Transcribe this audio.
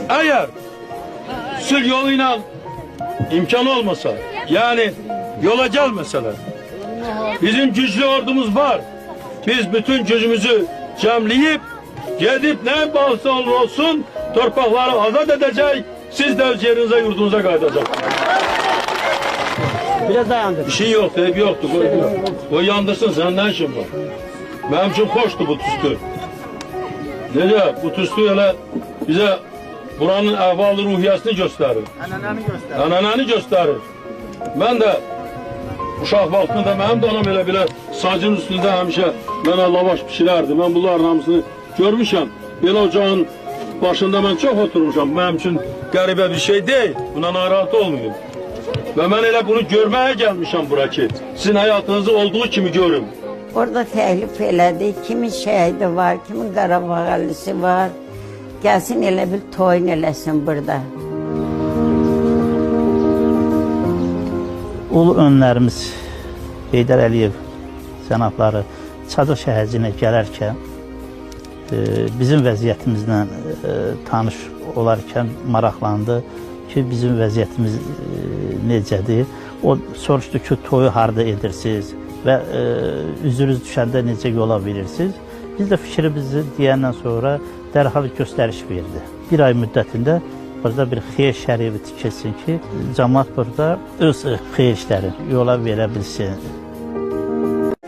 Eğer sülh yoluyla imkan olmasa, yani yola gelmeseler, bizim güçlü ordumuz var. Biz bütün gücümüzü cemleyip, gidip ne bağlısı olsun torpakları azat edecek, siz de öz yerinize, yurdunuza kaydedeceksiniz. Biraz daha yandır. Bir şey yoktu, hep yoktu. O yandırsın, sen ne işin var? Benim için hoştu bu tüstü. Nece, bu tüstü öyle bize buranın ehval-ı ruhiyesini gösterir. Ananəni gösterir. Ben de uşaq vaxtında mənim de anam elə belə sacın üstündə həmişə mənə lavaş pişirərdi. Mən bunların hamısını görmüşəm. Belə ocağın başında mən çox oturmuşam. Mənim üçün qəribə bir şey değil. Buna narahat olmayın. Ve mən elə bunu görmeye gelmişəm bura ki, sizin hayatınızı olduğu kimi görüm. Orada təklif elədi, kimin şəhidi var, kimin Qarabağlısı var. Gəlsin elə bir toyun eləsin burada. Ulu önlərimiz Heydər Əliyev cənabları Çadır şəhərcinə gələrkən bizim vəziyyətimizlə tanış olarkən maraqlandı ki, bizim vəziyyətimiz necədir. O soruşdu ki, toyu harda edirsiniz və üzürüz düşəndə necə yola bilirsiniz. Biz də fikrimizi deyəndən sonra dərhal göstəriş verdi. Bir ay müddətində burada bir xeyir şərifi tikilsin ki, cəmaət burada öz xeyir işlərini yola verə bilsin.